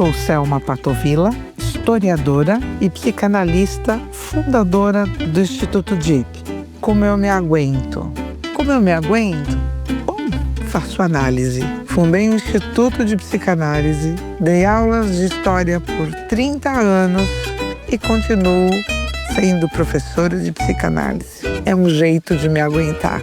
sou Selma Patovilla, historiadora e psicanalista, fundadora do Instituto DIP. Como eu me aguento? Como eu me aguento? Bom, faço análise. Fundei um Instituto de Psicanálise, dei aulas de história por 30 anos e continuo sendo professora de psicanálise. É um jeito de me aguentar.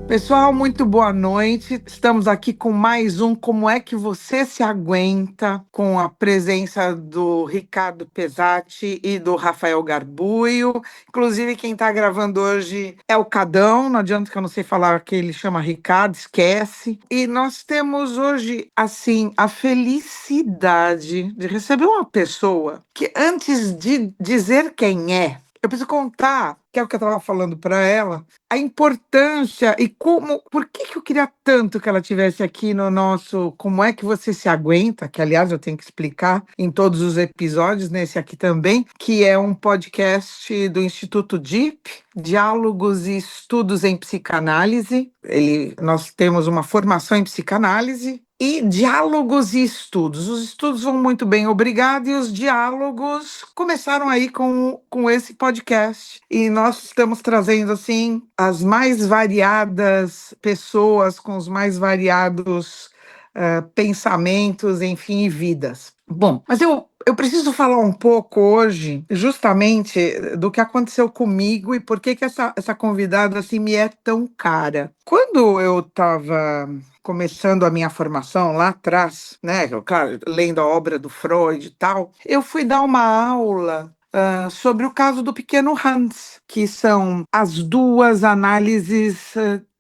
Pessoal, muito boa noite. Estamos aqui com mais um Como é que você se aguenta, com a presença do Ricardo Pesati e do Rafael Garbuio. Inclusive, quem está gravando hoje é o Cadão. Não adianta que eu não sei falar que ele chama Ricardo, esquece. E nós temos hoje, assim, a felicidade de receber uma pessoa que, antes de dizer quem é, eu preciso contar, que é o que eu estava falando para ela, a importância e por que eu queria tanto que ela estivesse aqui no nosso Como é que você se aguenta, que aliás eu tenho que explicar em todos os episódios, nesse aqui também, que é um podcast do Instituto DIP, Diálogos e Estudos em Psicanálise. Nós temos uma formação em psicanálise e diálogos e estudos. Os estudos vão muito bem, obrigado, e os diálogos começaram aí com esse podcast. E nós estamos trazendo, assim, as mais variadas pessoas com os mais variados pensamentos, enfim, e vidas. Bom, mas eu preciso falar um pouco hoje, justamente, do que aconteceu comigo e por que essa convidada, assim, me é tão cara. Quando eu estava começando a minha formação lá atrás, né, claro, lendo a obra do Freud e tal, eu fui dar uma aula sobre o caso do pequeno Hans, que são as duas análises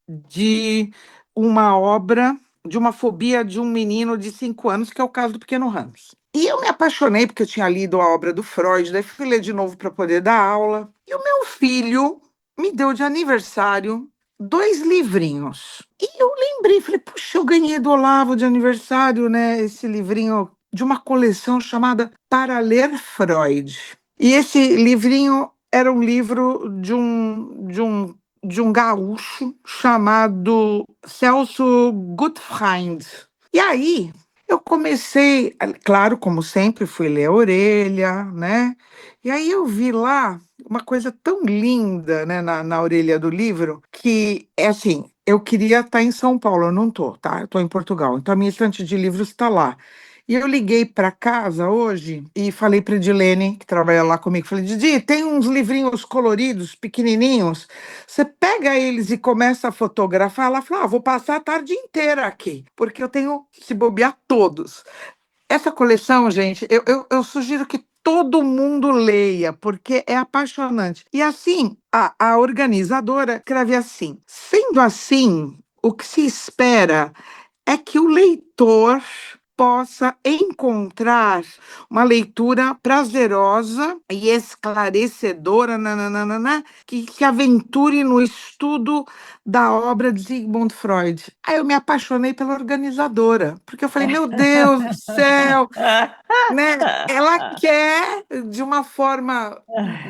de uma obra, de uma fobia de um menino de 5 anos, que é o caso do pequeno Hans. E eu me apaixonei porque eu tinha lido a obra do Freud, daí fui ler de novo para poder dar aula. E o meu filho me deu de aniversário 2 livrinhos. E eu lembrei, falei, puxa, eu ganhei do Olavo de aniversário, né, esse livrinho de uma coleção chamada Para Ler Freud. E esse livrinho era um livro de um gaúcho chamado Celso Gutfreund. E aí eu comecei, claro, como sempre, fui ler a orelha, né? E aí eu vi lá uma coisa tão linda, né, na orelha do livro, que é assim, eu queria estar em São Paulo, eu não estou, tá? Eu estou em Portugal, então a minha estante de livros está lá. E eu liguei para casa hoje e falei para a Edilene, que trabalha lá comigo, falei, Didi, tem uns livrinhos coloridos, pequenininhos, você pega eles e começa a fotografar. Ela falou, vou passar a tarde inteira aqui, porque eu tenho, se bobear, todos. Essa coleção, gente, eu sugiro que todo mundo leia, porque é apaixonante. E assim, a organizadora escreve assim, sendo assim, o que se espera é que o leitor possa encontrar uma leitura prazerosa e esclarecedora, nananana, que aventure no estudo da obra de Sigmund Freud. Aí eu me apaixonei pela organizadora, porque eu falei, meu Deus do céu, né? Ela quer, de uma forma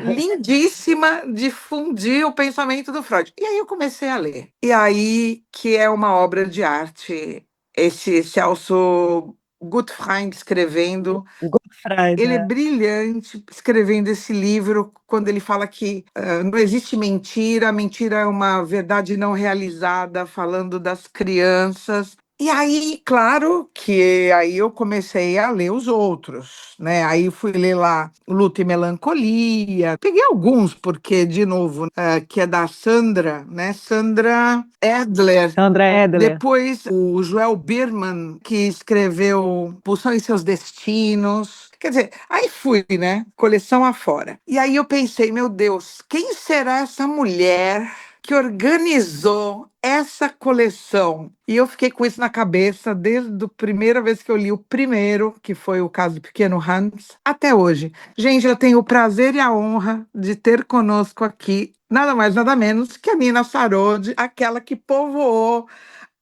lindíssima, difundir o pensamento do Freud. E aí eu comecei a ler. E aí, que é uma obra de arte, esse Celso Gutfreund escrevendo. Gutfreund, Ele é brilhante escrevendo esse livro, quando ele fala que não existe mentira, a mentira é uma verdade não realizada, falando das crianças. E aí, claro, que aí eu comecei a ler os outros, né? Aí fui ler lá Luto e Melancolia. Peguei alguns, porque, de novo, que é da Sandra, né? Sandra Edler. Sandra Edler. Depois, o Joel Birman, que escreveu Pulsão e Seus Destinos. Quer dizer, aí fui, né? Coleção afora. E aí eu pensei, meu Deus, quem será essa mulher que organizou essa coleção? E eu fiquei com isso na cabeça desde a primeira vez que eu li o primeiro, que foi o caso do pequeno Hans, até hoje. Gente, eu tenho o prazer e a honra de ter conosco aqui nada mais, nada menos que a Nina Sarodi, aquela que povoou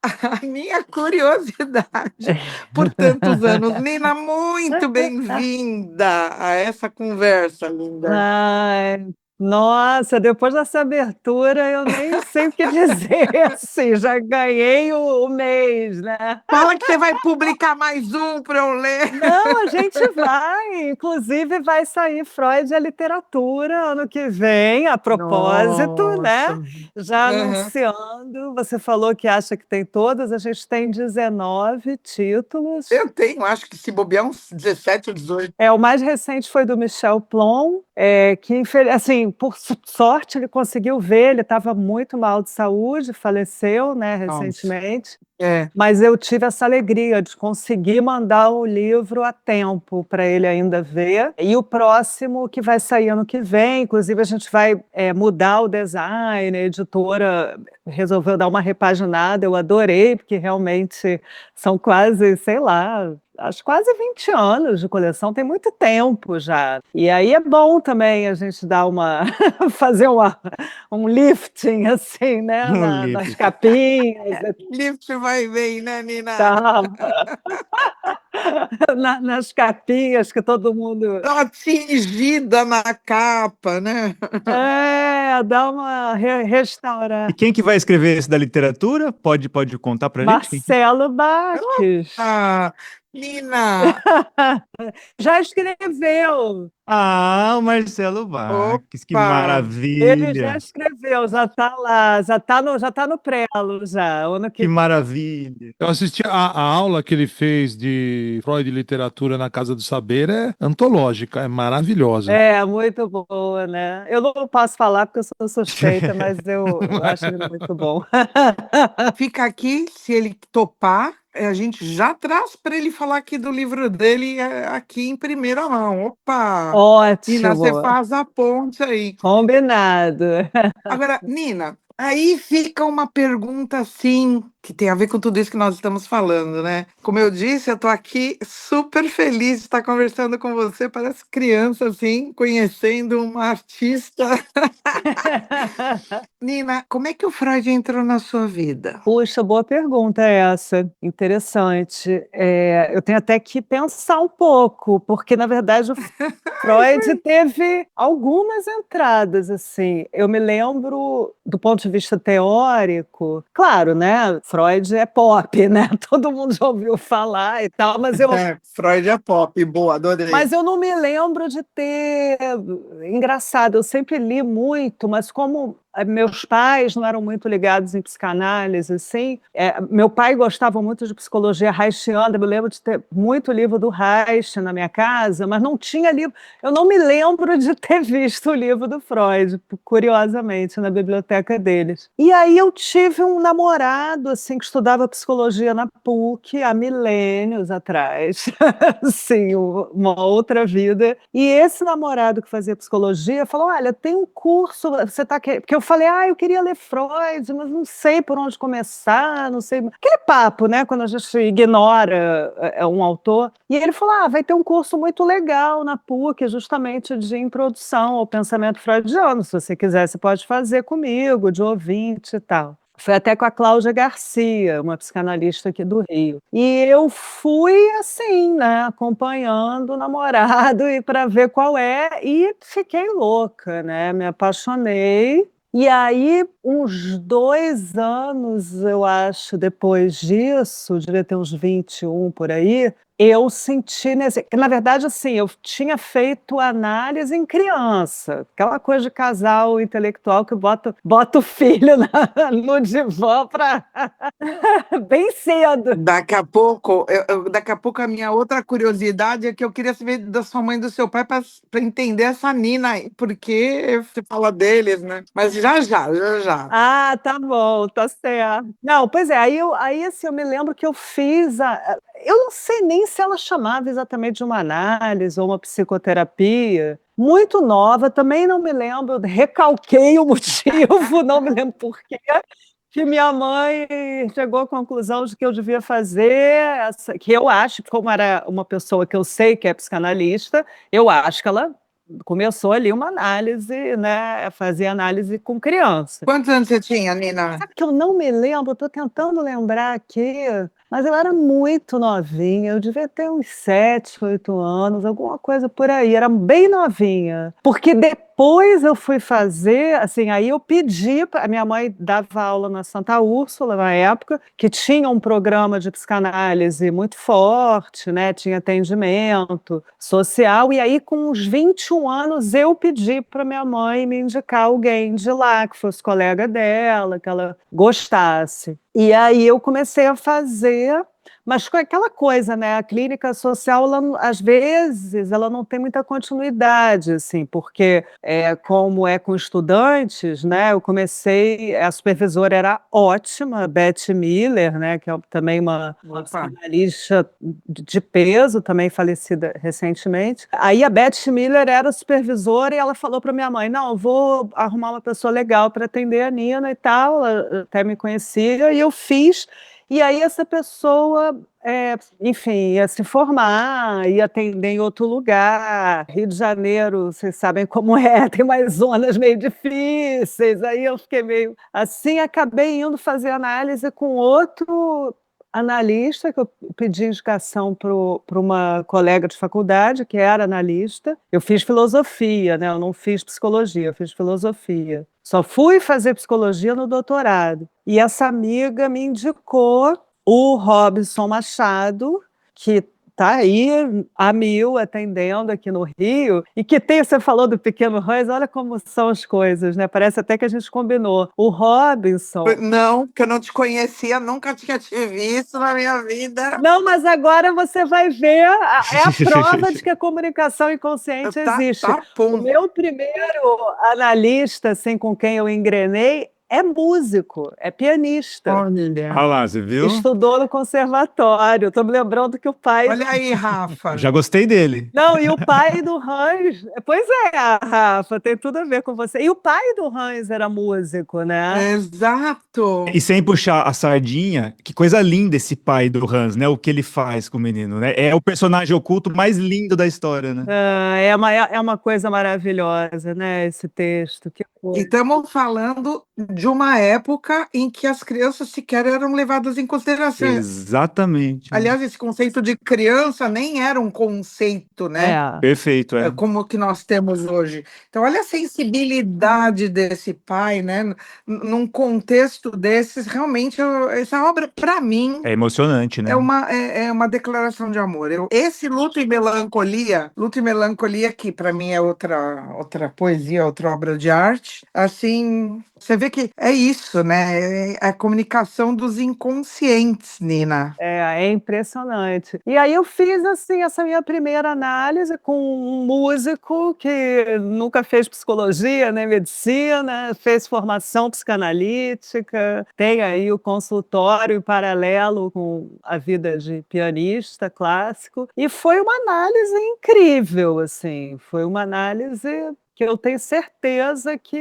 a minha curiosidade por tantos anos. Nina, muito bem-vinda a essa conversa, linda. Ai, Nossa, depois dessa abertura eu nem sei o que dizer, assim, já ganhei o mês, né. Fala que você vai publicar mais um para eu ler. Não, a gente vai, inclusive vai sair Freud e a literatura ano que vem, a propósito, Nossa. né, já Aham. anunciando. Você falou que acha que tem todas, a gente tem 19 títulos. Eu tenho, acho que se bobear uns 17 ou 18. O mais recente foi do Michel Plon, que assim, por sorte ele conseguiu ver, ele estava muito mal de saúde, faleceu, né, Nossa. recentemente. É. Mas eu tive essa alegria de conseguir mandar o livro a tempo para ele ainda ver. E o próximo que vai sair ano que vem, inclusive a gente vai mudar o design, a editora resolveu dar uma repaginada, eu adorei, porque realmente são quase, sei lá, acho quase 20 anos de coleção, tem muito tempo já. E aí é bom também a gente dar uma fazer um lifting assim, né, Um nas livro. capinhas e Lift vai bem, né, Nina? tal. Nas capinhas que todo mundo Dá uma tingida na capa, né? dá uma restaurar. E quem que vai escrever esse da literatura? Pode contar pra gente? Marcelo Baques. Ah, Nina, Já escreveu. Ah, o Marcelo Baques, que opa! Ele já maravilha! escreveu, já está lá, já tá no prelo já, o ano Que que maravilha! Eu assisti a aula que ele fez de Freud e literatura na Casa do Saber, é antológica, é maravilhosa. muito boa, né. Eu não posso falar porque eu sou suspeita, mas eu acho ele muito bom. Fica aqui, se ele topar, a gente já traz para ele falar aqui do livro dele aqui em primeira mão. Opa! Nina, você Ótimo, faz a ponte aí. combinado. Agora, Nina, aí fica uma pergunta assim, que tem a ver com tudo isso que nós estamos falando, né? Como eu disse, eu tô aqui super feliz de estar conversando com você, parece criança, assim, conhecendo uma artista. Nina, como é que o Freud entrou na sua vida? Puxa, boa pergunta essa, interessante. Eu tenho até que pensar um pouco, porque na verdade o Freud teve algumas entradas, assim. Eu me lembro, do ponto de vista teórico, claro, né, Freud é pop, né, todo mundo já ouviu falar e tal, Freud é pop, boa, adorei. mas eu não me lembro de ter engraçado, eu sempre li muito, mas como, meus pais não eram muito ligados em psicanálise, assim, meu pai gostava muito de psicologia reichiana, eu me lembro de ter muito livro do Reich na minha casa, mas não tinha livro eu não me lembro de ter visto o livro do Freud, curiosamente, na biblioteca deles. E aí eu tive um namorado, assim, que estudava psicologia na PUC há milênios atrás. Sim, uma outra vida. E esse namorado que fazia psicologia falou: olha, tem um curso, você tá querendo. Porque eu falei, eu queria ler Freud, mas não sei por onde começar, não sei. Aquele papo, né? Quando a gente ignora um autor. E ele falou: vai ter um curso muito legal na PUC, justamente de introdução ao pensamento freudiano. Se você quiser, você pode fazer comigo, de ouvinte e tal. Foi até com a Cláudia Garcia, uma psicanalista aqui do Rio. E eu fui assim, né, acompanhando o namorado e para ver qual é, e fiquei louca, né, me apaixonei. E aí, uns 2 anos, eu acho, depois disso, devia ter uns 21 por aí, eu senti na verdade, assim, eu tinha feito análise em criança, aquela coisa de casal intelectual que bota o filho no divã para bem cedo. Daqui a pouco a minha outra curiosidade é que eu queria saber da sua mãe e do seu pai para entender essa Nina aí, porque você fala deles, né? Mas já já, já já. Ah, tá bom, tá certo. Não, pois é, aí assim, eu me lembro que eu fiz eu não sei nem se ela chamava exatamente de uma análise ou uma psicoterapia, muito nova, também não me lembro, recalquei o motivo, não me lembro por quê, que minha mãe chegou à conclusão de que eu devia fazer que eu acho, como era uma pessoa que eu sei que é psicanalista, eu acho que ela começou ali uma análise, né, fazer análise com criança. Quantos anos você tinha, Nina? Sabe que eu não me lembro, estou tentando lembrar aqui. Mas eu era muito novinha, eu devia ter uns 7, 8 anos, alguma coisa por aí, era bem novinha. Porque depois eu fui fazer, assim, aí eu pedi, a minha mãe dava aula na Santa Úrsula, na época, que tinha um programa de psicanálise muito forte, né? Tinha atendimento social, e aí com uns 21 anos eu pedi para minha mãe me indicar alguém de lá, que fosse colega dela, que ela gostasse. E aí eu comecei a fazer, mas com aquela coisa, né? A clínica social, às vezes, ela não tem muita continuidade, assim, porque como é com estudantes, né? Eu comecei, a supervisora era ótima, Beth Miller, né? Que é também uma psicanalista de peso, também falecida recentemente. Aí a Beth Miller era supervisora e ela falou para minha mãe, não, eu vou arrumar uma pessoa legal para atender a Nina e tal, ela até me conhecia, e eu fiz. E aí essa pessoa, enfim, ia se formar, ia atender em outro lugar. Rio de Janeiro, vocês sabem como é, tem umas zonas meio difíceis. Aí eu fiquei meio assim, acabei indo fazer análise com outro analista, que eu pedi indicação para uma colega de faculdade, que era analista. Eu fiz filosofia, né? Eu não fiz psicologia, eu fiz filosofia. Só fui fazer psicologia no doutorado. E essa amiga me indicou o Robson Machado, que está aí a mil atendendo aqui no Rio, e que tem, você falou do Pequeno Hans, olha como são as coisas, né? Parece até que a gente combinou. O Robson... Não, que eu não te conhecia, nunca tinha te visto na minha vida. Não, mas agora você vai ver, é a prova de que a comunicação inconsciente existe. O meu primeiro analista, assim, com quem eu engrenei, é músico, é pianista. Olha lá, você viu? Estudou no conservatório. Estou me lembrando que o pai... Olha aí, Rafa. Já gostei dele. Não, e o pai do Hans... Pois é, Rafa, tem tudo a ver com você. E o pai do Hans era músico, né? Exato. E sem puxar a sardinha, que coisa linda esse pai do Hans, né? O que ele faz com o menino, né? É o personagem oculto mais lindo da história, né? É uma coisa maravilhosa, né? Esse texto. Que E estamos falando de uma época em que as crianças sequer eram levadas em consideração. Exatamente. Aliás, esse conceito de criança nem era um conceito, né? Perfeito, como que nós temos hoje. Então, olha a sensibilidade desse pai, né? Num contexto desses, realmente, essa obra, para mim... É emocionante, né? É uma declaração de amor. Esse Luto e Melancolia, que para mim é outra poesia, outra obra de arte, assim, você vê que é isso, né? É a comunicação dos inconscientes, Nina. É impressionante. E aí eu fiz, assim, essa minha primeira análise com um músico que nunca fez psicologia, nem medicina, fez formação psicanalítica, tem aí o consultório em paralelo com a vida de pianista clássico, e foi uma análise incrível, assim, foi uma análise que eu tenho certeza que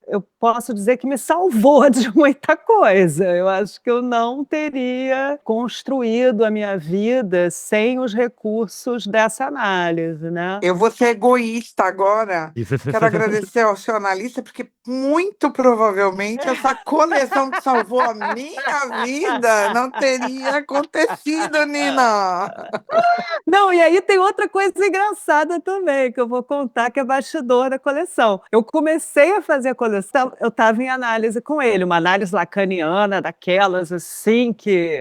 eu posso dizer que me salvou de muita coisa. Eu acho que eu não teria construído a minha vida sem os recursos dessa análise, né? Eu vou ser egoísta agora. Quero agradecer ao seu analista, porque muito provavelmente essa coleção que salvou a minha vida não teria acontecido, Nina. Não, e aí tem outra coisa engraçada também, que eu vou contar, que é bastidor da coleção. Eu comecei a fazer a coleção, eu estava em análise com ele, uma análise lacaniana, daquelas assim, que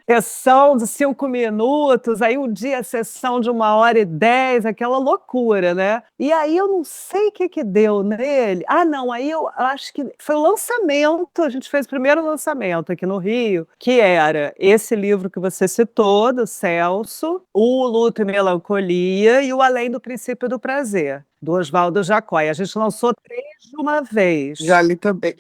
sessão de 5 minutos, aí um dia sessão de 1h10, aquela loucura, né? E aí eu não sei o que deu nele. Ah, não, aí eu acho que foi o lançamento, a gente fez o primeiro lançamento aqui no Rio, que era esse livro que você citou, do Celso, O Luto e Melancolia e O Além do Princípio do Prazer, do Oswaldo Jacói. A gente lançou 3 de uma vez. Já li também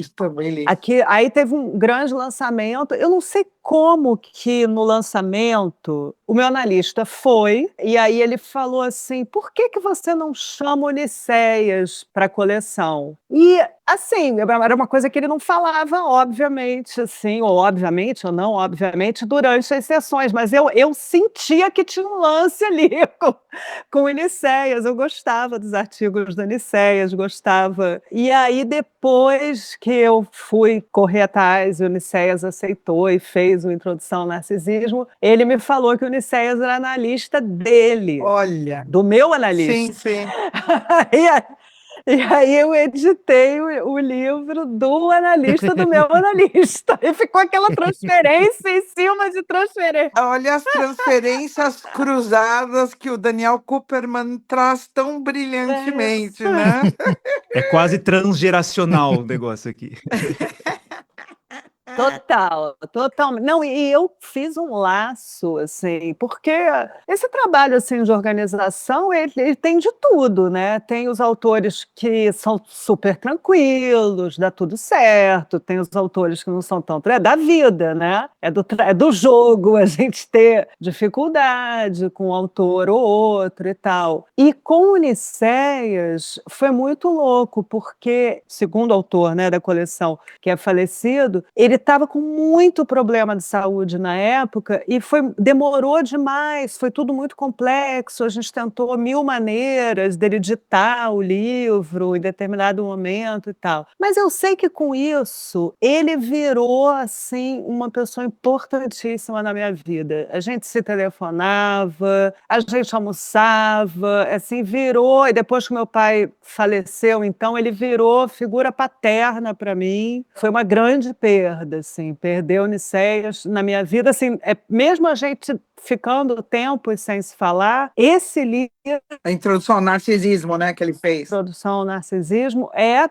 li. Aqui, aí teve um grande lançamento. Eu não sei como que no lançamento o meu analista foi, e aí ele falou assim, por que você não chama Odisseias para a coleção? E Assim, era uma coisa que ele não falava, obviamente, assim, ou obviamente, ou não, obviamente, durante as sessões, mas eu sentia que tinha um lance ali com o Nicéias, eu gostava dos artigos do Nicéias, gostava. E aí, depois que eu fui correr atrás, o Nicéias aceitou e fez o Introdução ao Narcisismo, ele me falou que o Nicéias era analista dele, Olha, do meu analista. sim. E aí eu editei o livro do analista do meu analista. E ficou aquela transferência em cima de transferência. Olha as transferências cruzadas que o Daniel Kuperman traz tão brilhantemente, né? É quase transgeracional o negócio aqui. Total. Não, e eu fiz um laço, assim, porque esse trabalho, assim, de organização, ele tem de tudo, né? Tem os autores que são super tranquilos, dá tudo certo, tem os autores que não são tão... É da vida, né? É do jogo a gente ter dificuldade com um autor ou outro e tal. E com o Nicéias foi muito louco, porque, segundo o autor, né, da coleção, que é falecido, ele estava com muito problema de saúde na época e demorou demais, foi tudo muito complexo, a gente tentou 1000 maneiras dele editar o livro em determinado momento e tal. Mas eu sei que com isso ele virou assim uma pessoa importantíssima na minha vida. A gente se telefonava, a gente almoçava, assim, virou, e depois que meu pai faleceu, então ele virou figura paterna para mim. Foi uma grande perda, assim, perder o Nicéias na minha vida, assim, mesmo a gente ficando tempos sem se falar, esse livro, A Introdução ao Narcisismo, né, que ele fez. Introdução ao Narcisismo,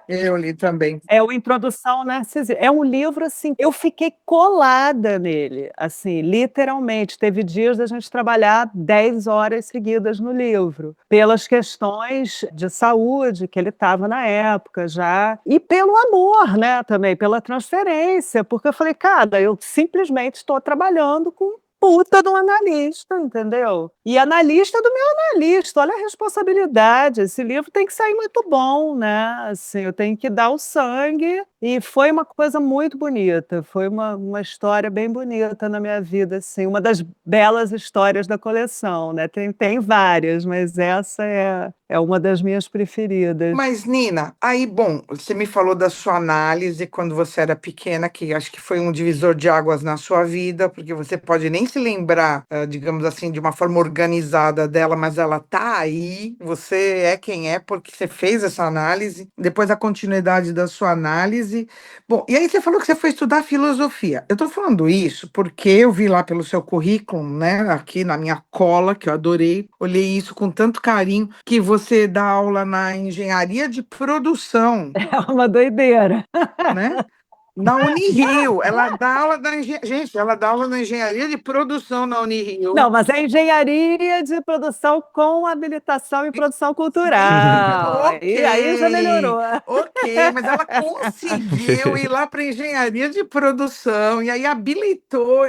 Eu li também. é o Introdução ao Narcisismo. É um livro, assim, eu fiquei colada nele, assim, literalmente. Teve dias da gente trabalhar 10 horas seguidas no livro, pelas questões de saúde que ele estava na época já, e pelo amor, né, também, pela transferência, porque eu falei, cara, eu simplesmente estou trabalhando com puta de um analista, entendeu? E analista do meu analista, olha a responsabilidade, esse livro tem que sair muito bom, né? Assim, eu tenho que dar o sangue, e foi uma coisa muito bonita, foi uma história bem bonita na minha vida, assim, uma das belas histórias da coleção, né? Tem várias, mas essa é uma das minhas preferidas. Mas, Nina, aí, bom, você me falou da sua análise quando você era pequena, que acho que foi um divisor de águas na sua vida, porque você pode nem se lembrar, digamos assim, de uma forma organizada dela, mas ela tá aí, você é quem é porque você fez essa análise, depois a continuidade da sua análise. Bom, e aí você falou que você foi estudar filosofia. Eu tô falando isso porque eu vi lá pelo seu currículo, né, aqui na minha cola, que eu adorei, olhei isso com tanto carinho, que você dá aula na engenharia de produção, É uma doideira. né? Na Unirio, ela dá aula gente, ela dá aula na engenharia de produção na Unirio. Não, mas é engenharia de produção com habilitação em produção cultural. Ok. Aí já melhorou. Ok, mas ela conseguiu ir lá para engenharia de produção e aí habilitou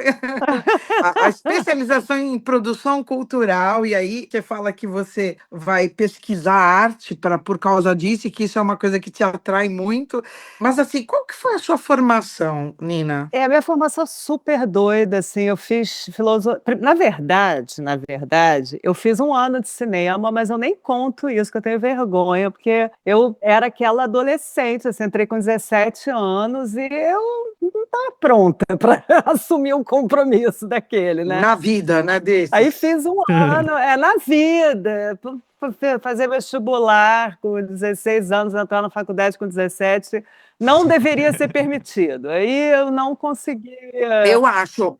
a especialização em produção cultural. E aí você fala que você vai pesquisar arte por causa disso e que isso é uma coisa que te atrai muito. Mas assim, qual que foi a sua formação, Nina? A minha formação super doida, assim, eu fiz filosofia. Na verdade, eu fiz 1 ano de cinema, mas eu nem conto isso, que eu tenho vergonha, porque eu era aquela adolescente, assim, entrei com 17 anos e eu não estava pronta para assumir um compromisso daquele, né? Na vida, né, desse? Aí fiz 1 ano, na vida, fazer vestibular com 16 anos, entrar na faculdade com 17, não deveria ser permitido. Aí eu não conseguia. Eu acho.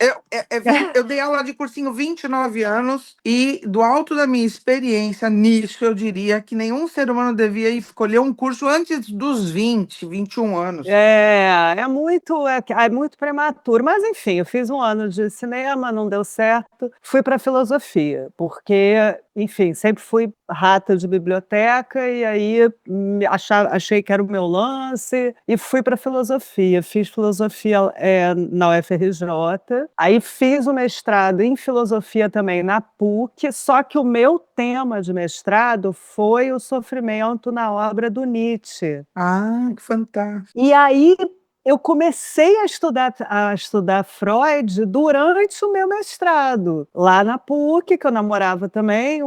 Eu dei aula de cursinho 29 anos e, do alto da minha experiência nisso, eu diria que nenhum ser humano devia escolher um curso antes dos 20, 21 anos. É muito prematuro. Mas, enfim, eu fiz 1 ano de cinema, não deu certo. Fui para filosofia, porque, enfim, sempre fui rata de biblioteca, e aí achei que era o meu lance, e fui para filosofia. Fiz filosofia na UFRJ, aí fiz o mestrado em filosofia também na PUC, só que o meu tema de mestrado foi o sofrimento na obra do Nietzsche. Ah, que fantástico. E aí eu comecei a estudar Freud durante o meu mestrado, lá na PUC, que eu namorava também,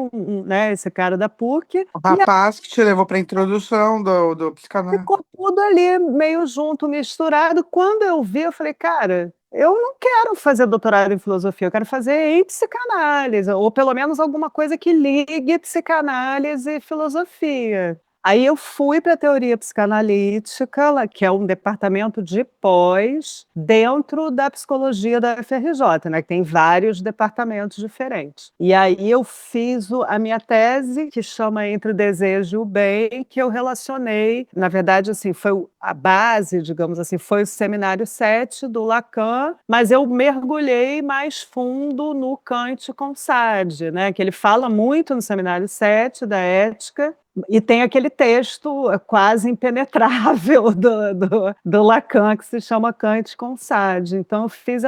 né, esse cara da PUC. O rapaz que te levou para a introdução do psicanálise. Ficou tudo ali meio junto, misturado. Quando eu vi, eu falei, cara, eu não quero fazer doutorado em filosofia, eu quero fazer em psicanálise, ou pelo menos alguma coisa que ligue psicanálise e filosofia. Aí eu fui para a teoria psicanalítica, que é um departamento de pós dentro da psicologia da UFRJ, né, que tem vários departamentos diferentes. E aí eu fiz a minha tese, que chama Entre o Desejo e o Bem, que eu relacionei, na verdade, assim, foi a base, digamos assim, foi o Seminário 7 do Lacan, mas eu mergulhei mais fundo no Kant com Sade, né, que ele fala muito no Seminário 7 da ética, e tem aquele texto quase impenetrável do Lacan, que se chama Kant com Sade. Então, eu fiz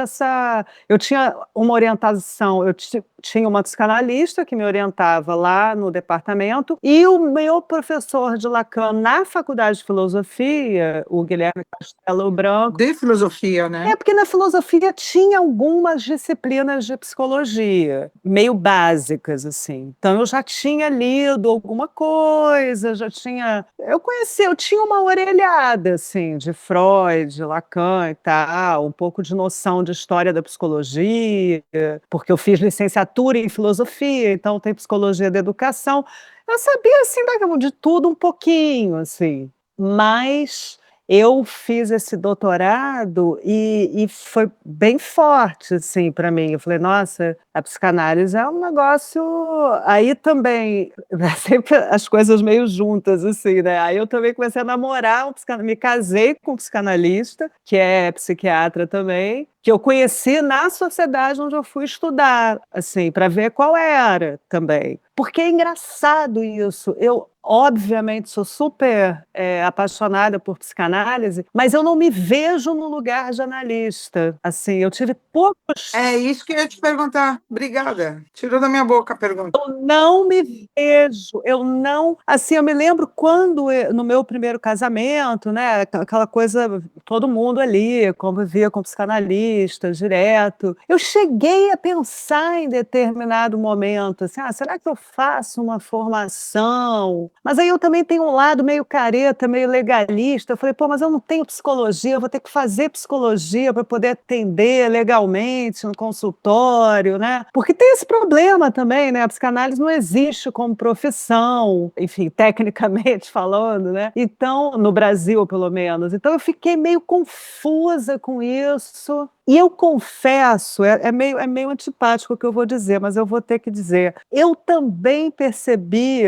eu tinha uma orientação, tinha uma psicanalista que me orientava lá no departamento, e o meu professor de Lacan na faculdade de filosofia, o Guilherme Castelo Branco. De filosofia, né? Porque na filosofia tinha algumas disciplinas de psicologia, meio básicas, assim. Então, eu já tinha lido alguma coisa, eu tinha uma orelhada, assim, de Freud, Lacan e tal, um pouco de noção de história da psicologia, porque eu fiz licenciatura em filosofia, então tem psicologia da educação. Eu sabia, assim, de tudo um pouquinho, assim, mas eu fiz esse doutorado e foi bem forte, assim, para mim. Eu falei, nossa, a psicanálise é um negócio... Aí também, sempre as coisas meio juntas, assim, né? Aí eu também comecei a namorar me casei com um psicanalista, que é psiquiatra também, que eu conheci na sociedade onde eu fui estudar, assim, para ver qual era também. Porque é engraçado isso. Eu, obviamente, sou super apaixonada por psicanálise, mas eu não me vejo no lugar de analista. Assim, eu tive poucos... É isso que eu ia te perguntar. Obrigada. Tirou da minha boca a pergunta. Eu não me vejo, eu não... Assim, eu me lembro quando, no meu primeiro casamento, né, aquela coisa, todo mundo ali convivia com psicanalistas direto. Eu cheguei a pensar em determinado momento, assim, será que eu faço uma formação? Mas aí eu também tenho um lado meio careta, meio legalista. Eu falei, mas eu não tenho psicologia, eu vou ter que fazer psicologia para poder atender legalmente no consultório, né? Porque tem esse problema também, né? A psicanálise não existe como profissão, enfim, tecnicamente falando, né? Então, no Brasil, pelo menos. Então, eu fiquei meio confusa com isso. E eu confesso, é meio antipático o que eu vou dizer, mas eu vou ter que dizer. Eu também percebi,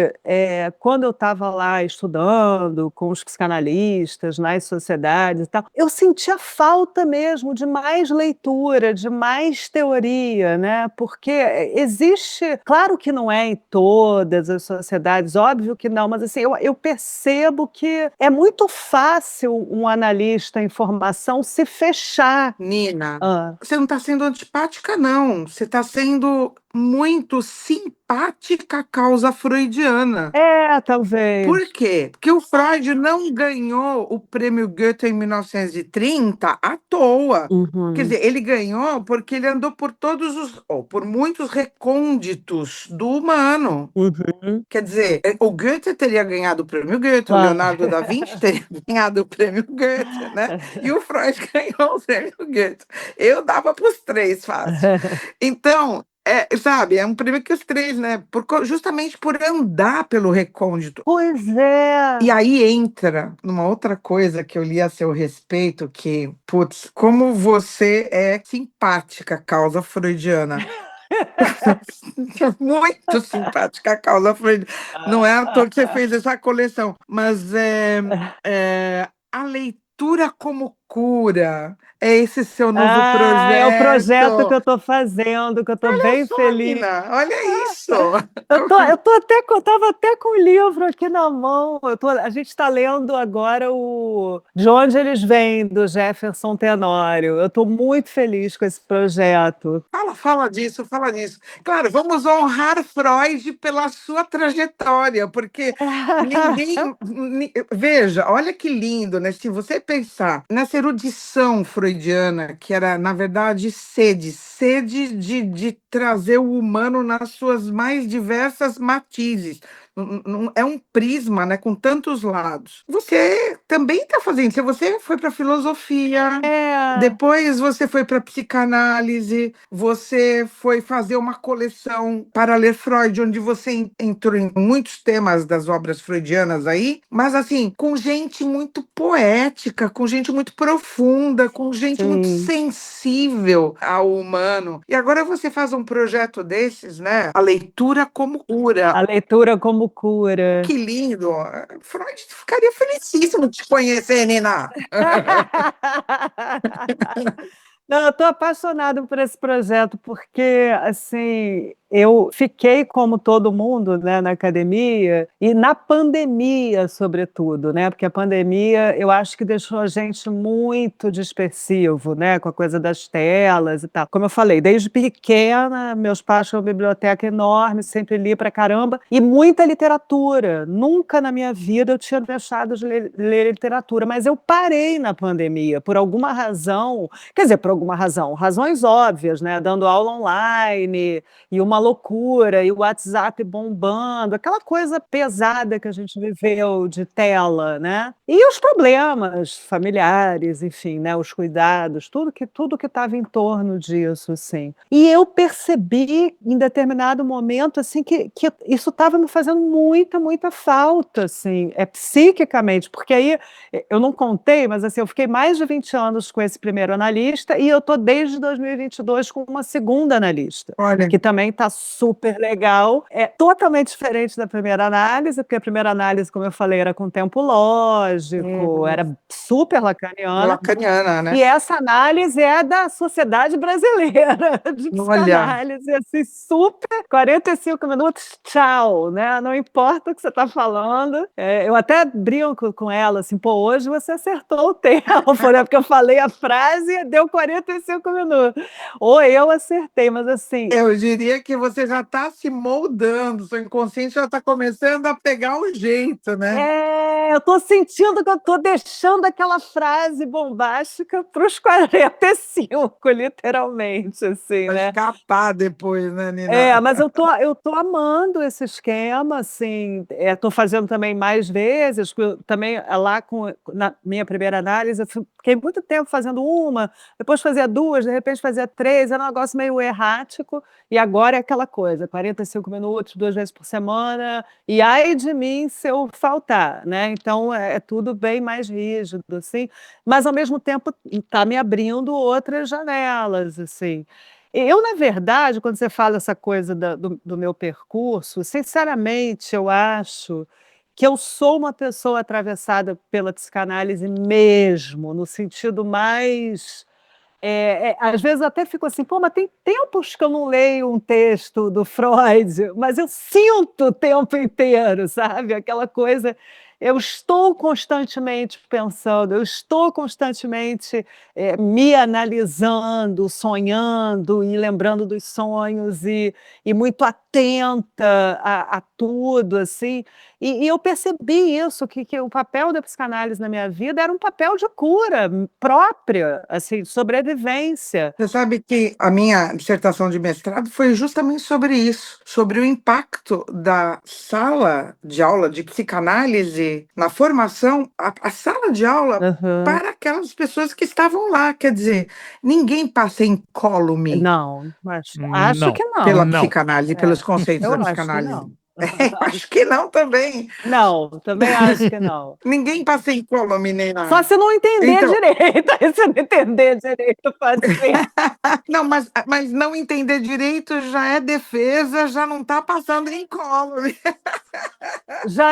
quando eu estava lá estudando com os psicanalistas, nas sociedades e tal, eu sentia falta mesmo de mais leitura, de mais teoria, né? Porque existe, claro que não é em todas as sociedades, óbvio que não, mas assim, eu percebo que é muito fácil um analista em formação se fechar. Nina, você não está sendo antipática, não. Você está sendo muito simpática à causa freudiana. Talvez. Por quê? Porque o Freud não ganhou o prêmio Goethe em 1930 à toa. Uhum. Quer dizer, ele ganhou porque ele andou por por muitos recônditos do humano. Uhum. Quer dizer, o Goethe teria ganhado o prêmio Goethe, o Leonardo da Vinci teria ganhado o prêmio Goethe, né? E o Freud ganhou o prêmio Goethe. Eu dava para os três fácil. Então, sabe, é um prêmio que os três, né? Justamente por andar pelo recôndito. Pois é. E aí entra numa outra coisa que eu li a seu respeito, que, putz, como você é simpática à causa freudiana. Muito simpática a causa freudiana. Não é à toa que você fez essa coleção, mas a leitura como cura. É esse seu novo É o projeto que projeto. eu estou fazendo, que eu estou bem Só, feliz. Nina, olha isso. Eu tava até com o livro aqui na mão. A gente está lendo agora o De Onde Eles Vêm, do Jefferson Tenório. Eu estou muito feliz com esse projeto. Fala disso, fala disso. Claro, vamos honrar Freud pela sua trajetória, porque veja, olha que lindo, né? Se você pensar nessa erudição freudiana, que era, na verdade, sede de trazer o humano nas suas mais diversas matizes. É um prisma, né, com tantos lados. Você também está fazendo. Se você foi para filosofia, depois você foi para psicanálise, você foi fazer uma coleção para ler Freud, onde você entrou em muitos temas das obras freudianas aí, mas assim, com gente muito poética, com gente muito profunda, com gente muito sensível ao humano. E agora você faz um projeto desses, né? A leitura como cura. A leitura como cura. Que lindo! Freud ficaria felicíssimo de te conhecer, Nina. Não, eu estou apaixonada por esse projeto, porque assim, eu fiquei como todo mundo, né, na academia, e na pandemia, sobretudo, né? Porque a pandemia, eu acho que deixou a gente muito dispersivo, né? Com a coisa das telas e tal. Como eu falei, desde pequena, meus pais tinham uma biblioteca enorme, sempre li pra caramba, e muita literatura. Nunca na minha vida eu tinha deixado de ler literatura, mas eu parei na pandemia, por alguma razão, quer dizer, por alguma razão, razões óbvias, né? Dando aula online, e uma loucura, e o WhatsApp bombando, aquela coisa pesada que a gente viveu de tela, né? E os problemas familiares, enfim, né? Os cuidados, tudo que estava em torno disso, assim. E eu percebi em determinado momento, assim, que isso estava me fazendo muita falta, assim, psiquicamente, porque aí eu não contei, mas assim, eu fiquei mais de 20 anos com esse primeiro analista e eu estou desde 2022 com uma segunda analista, Olha, que também está super legal. É totalmente diferente da primeira análise, porque a primeira análise, como eu falei, era com tempo lógico, era super lacaniana. lacaniana, né? E essa análise é da Sociedade Brasileira de Psicanálise, assim, super, 45 minutos, tchau, né? Não importa o que você está falando. Eu até brinco com ela, assim, pô, hoje você acertou o tempo, né? Porque eu falei a frase e deu 45 minutos. Ou eu acertei, mas assim... Eu diria que você já está se moldando, seu inconsciente já está começando a pegar um jeito, né? Eu estou sentindo que eu estou deixando aquela frase bombástica para os 45, literalmente, assim, Vai né? escapar depois, né, Nina? Mas eu tô amando esse esquema, assim, estou fazendo também mais vezes, também lá na minha primeira análise, eu fiquei muito tempo fazendo uma, depois fazia duas, de repente fazia três, era um negócio meio errático, e agora é aquela coisa, 45 minutos, 2 vezes por semana, e ai de mim se eu faltar, né? Então é tudo bem mais rígido, assim, mas ao mesmo tempo está me abrindo outras janelas, assim. Eu, na verdade, quando você fala essa coisa do meu percurso, sinceramente, eu acho que eu sou uma pessoa atravessada pela psicanálise mesmo, no sentido mais... às vezes eu até fico assim, pô, mas tem tempos que eu não leio um texto do Freud, mas eu sinto o tempo inteiro, sabe? Aquela coisa... Eu estou constantemente pensando, eu estou constantemente me analisando, sonhando e lembrando dos sonhos e muito atenta a tudo, assim. E eu percebi isso, que o papel da psicanálise na minha vida era um papel de cura própria, assim, de sobrevivência. Você sabe que a minha dissertação de mestrado foi justamente sobre isso, sobre o impacto da sala de aula de psicanálise na formação, a sala de aula para aquelas pessoas que estavam lá. Quer dizer, ninguém passa incólume. Não, acho que não. Pela psicanálise, pelos conceitos eu da acho que psicanálise. não. Acho que não também. Não, também acho que não. Ninguém passa incólume nem nada. Só se não entender Então... direito. Aí se não entender direito, pode ser. Não, mas não entender direito já é defesa, já não está passando incólume. já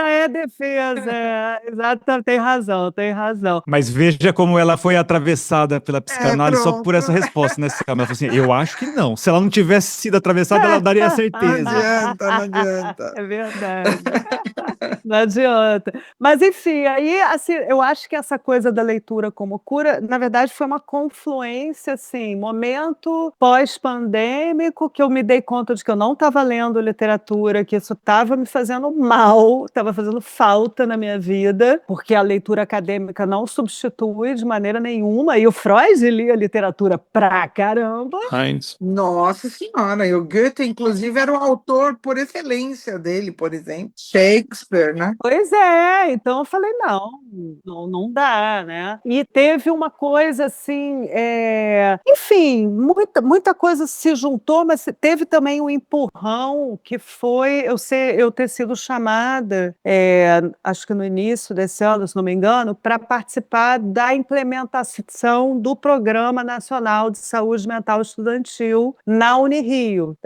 é defesa. Exato, tem razão, tem razão. Mas veja como ela foi atravessada pela psicanálise só por pronto. essa resposta, né, Selma? Ela falou assim, eu acho que não. Se ela não tivesse sido atravessada, ela daria Não certeza. adianta, não adianta. É verdade. Não adianta. Mas, enfim, aí, assim, eu acho que essa coisa da leitura como cura, na verdade, foi uma confluência, assim, momento pós-pandêmico, que eu me dei conta de que eu não estava lendo literatura, que isso estava me fazendo mal, estava fazendo falta na minha vida, porque a leitura acadêmica não substitui de maneira nenhuma, e o Freud lia literatura pra caramba. Heinz. Nossa Senhora, e o Goethe, inclusive, era o autor por excelência dele, por exemplo. Shakespeare, né? Pois é, então eu falei, não dá, né? E teve uma coisa assim, enfim, muita coisa se juntou, mas teve também um empurrão que foi eu ter sido chamada, acho que no início desse ano, se não me engano, para participar da implementação do Programa Nacional de Saúde Mental Estudantil na Unirio.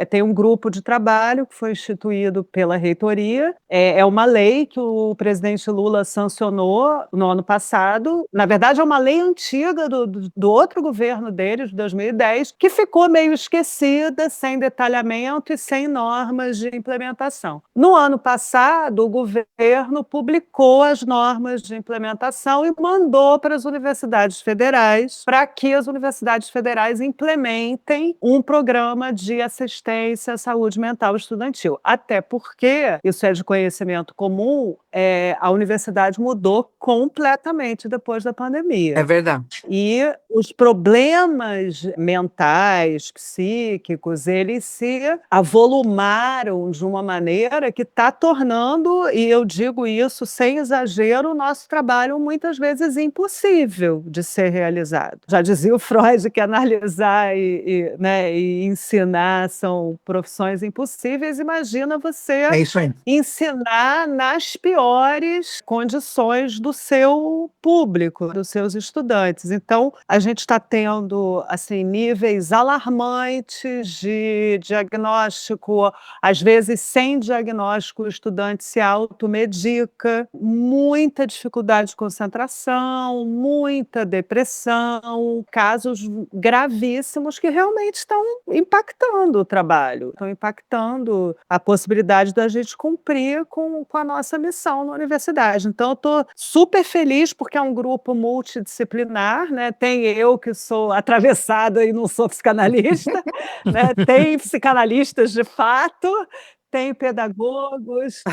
Tem um grupo de trabalho que foi instituído pela reitoria, é uma lei que o presidente Lula sancionou no ano passado. Na verdade, é uma lei antiga do outro governo dele, de 2010, que ficou meio esquecida, sem detalhamento e sem normas de implementação. No ano passado, o governo publicou as normas de implementação e mandou para as universidades federais, para que as universidades federais implementem um programa de assistência à saúde mental estudantil. Até porque, isso é de conhecimento comum, a universidade mudou completamente depois da pandemia. É verdade. E os problemas mentais, psíquicos, eles se avolumaram de uma maneira que está tornando, e eu digo isso sem exagero, o nosso trabalho muitas vezes impossível de ser realizado. Já dizia o Freud que analisar e ensinar são profissões impossíveis. Imagina você É isso aí. ensinar nas piores condições do seu público, dos seus estudantes. Então, a gente está tendo assim, níveis alarmantes de diagnóstico, às vezes sem diagnóstico, o estudante se automedica, muita dificuldade de concentração, muita depressão, casos gravíssimos que realmente estão impactando o trabalho, estão impactando a possibilidade da gente cumprir com a nossa missão na universidade. Então, eu estou super feliz porque é um grupo multidisciplinar, né? Tem eu que sou atravessada e não sou psicanalista, né? Tem psicanalistas de fato, tem pedagogos.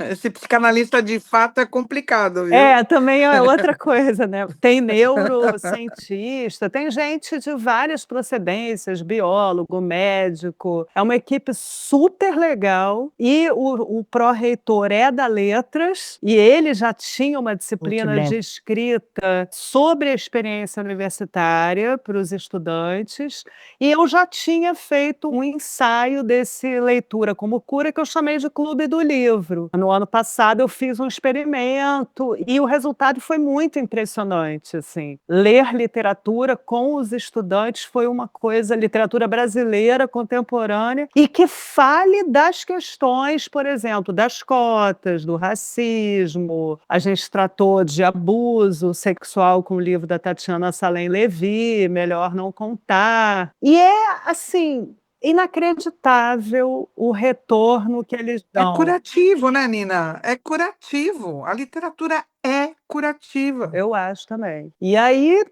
Esse psicanalista de fato é complicado, viu? Também é outra coisa, né? Tem neurocientista, tem gente de várias procedências, biólogo, médico. É uma equipe super legal e o pró-reitor é da Letras e ele já tinha uma disciplina de escrita sobre a experiência universitária para os estudantes e eu já tinha feito um ensaio desse leitura como cura que eu chamei de Clube do Livro. No ano passado eu fiz um experimento e o resultado foi muito impressionante, assim. Ler literatura com os estudantes foi uma coisa, literatura brasileira contemporânea, e que fale das questões, por exemplo, das cotas, do racismo. A gente tratou de abuso sexual com o livro da Tatiana Salem Levi, Melhor Não Contar. E assim, inacreditável o retorno que eles dão. É curativo, né, Nina? É curativo. A literatura é curativa. Eu acho também. E aí,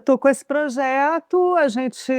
tô com esse projeto, a gente